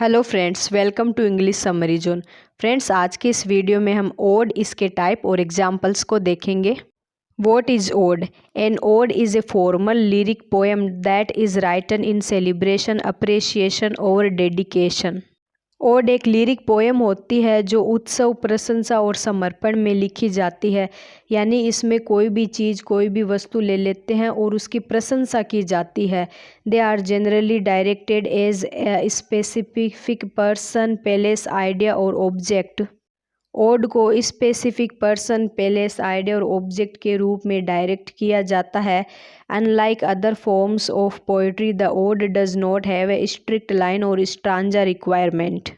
Hello friends, welcome to English summary zone. Friends, आज के इस वीडियो में हम ओड, इसके टाइप और एग्जाम्पल्स को देखेंगे। What is ode? An ode is a formal lyric poem that is written in celebration, appreciation और डेडिकेशन। ओड एक लिरिक पोएम होती है जो उत्सव, प्रशंसा और समर्पण में लिखी जाती है। यानी इसमें कोई भी चीज़, कोई भी वस्तु ले लेते हैं और उसकी प्रशंसा की जाती है। They are generally directed as a specific person, place, idea और ऑब्जेक्ट। ओड को स्पेसिफिक पर्सन, प्लेस, आइडिया और ऑब्जेक्ट के रूप में डायरेक्ट किया जाता है। Unlike other forms of poetry, the ode does not have a strict line और स्टांजा रिक्वायरमेंट।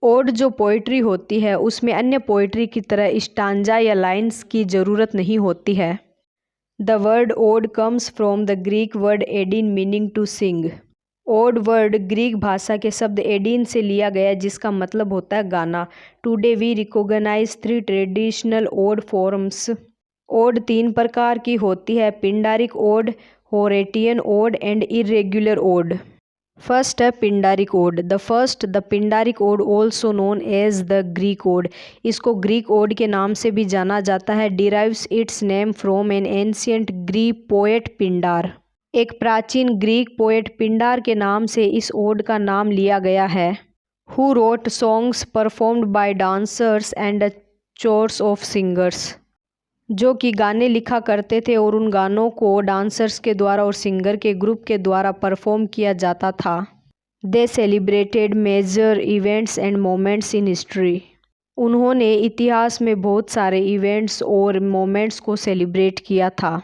ओड जो पोइट्री होती है उसमें अन्य पोइट्री की तरह स्टांजा या लाइन्स की ज़रूरत नहीं होती है। The word ode comes from the Greek word aeidein meaning to sing. Ode word Greek भाषा के शब्द एडिन से लिया गया जिसका मतलब होता है गाना। Today we recognise 3 traditional ode forms. Ode 3 प्रकार की होती है: Pindaric ode, Horatian ode and irregular ode. First है Pindaric ode. The Pindaric ode also known as the Greek ode. इसको ग्रीक ओड के नाम से भी जाना जाता है। Derives its name from an ancient Greek poet Pindar. एक प्राचीन ग्रीक पोएट पिंडार के नाम से इस ओड का नाम लिया गया है। Who wrote songs performed by dancers and chores of singers. जो कि गाने लिखा करते थे और उन गानों को डांसर्स के द्वारा और सिंगर के ग्रुप के द्वारा परफॉर्म किया जाता था। They celebrated major events and moments in history. उन्होंने इतिहास में बहुत सारे इवेंट्स और मोमेंट्स को सेलिब्रेट किया था।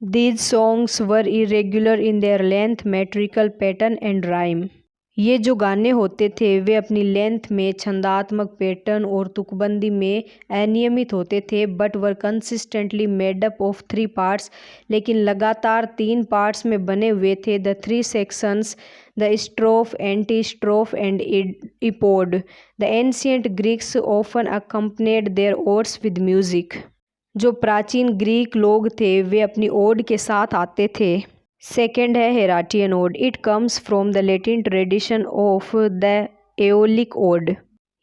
These songs were irregular in their length, metrical pattern and rhyme. ये जो गाने होते थे वे अपनी लेंथ में, छंदात्मक पैटर्न और तुकबंदी में अनियमित होते थे, but were consistently made up of 3 parts. लेकिन लगातार 3 पार्ट्स में बने हुए थे। The 3 sections, the strophe, antistrophe and epode. The ancient Greeks often accompanied their odes with music. जो प्राचीन ग्रीक लोग थे वे अपनी ओड के साथ आते थे। सेकेंड है Horatian ode. It comes from the Latin tradition of the Aeolic ode.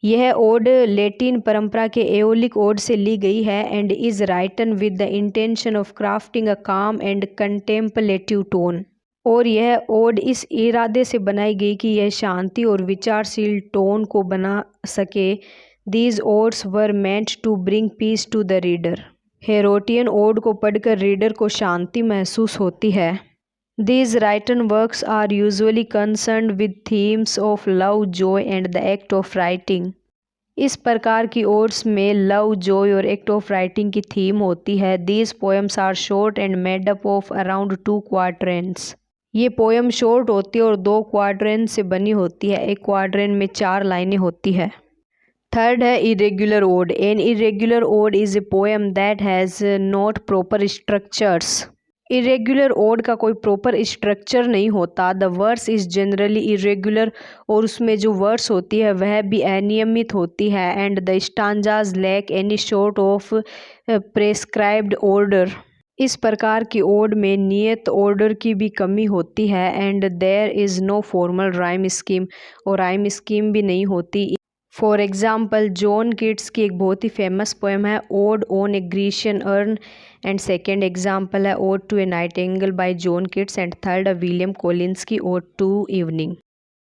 यह ओड लैटिन परंपरा के एओलिक ओड से ली गई है and is written with the intention of crafting a calm and contemplative tone. और यह ओड इस इरादे से बनाई गई कि यह शांति और विचारशील टोन को बना सके। These odes were meant to bring peace to the reader. Horatian ode को पढ़कर रीडर को शांति महसूस होती है। These written works are usually concerned with themes of love, joy and the act of writing. इस प्रकार की ओड्स में लव, जॉय और एक्ट ऑफ राइटिंग की थीम होती है। These poems are short and made up of around 2 quatrains. ये poem short होती है और 2 क्वाड्रेन से बनी होती है। एक क्वाड्रेन में 4 लाइनें होती है। थर्ड है irregular ode. An irregular ode is a poem that has not proper structures. Irregular ode का कोई प्रॉपर स्ट्रक्चर नहीं होता। The verse is generally irregular, और उसमें जो वर्स होती है वह भी अनियमित होती है। And the stanzas lack any sort of prescribed order. इस प्रकार की ओड में नियत ऑर्डर की भी कमी होती है। And there is no formal rhyme scheme, और राइम स्कीम भी नहीं होती। फॉर एग्जाम्पल, जॉन कीट्स की एक बहुत ही फेमस पोएम है ode on a Grecian urn. And second example है ode to a nightingale by John Keats. And third है विलियम कॉलिंस की ओड टू इवनिंग।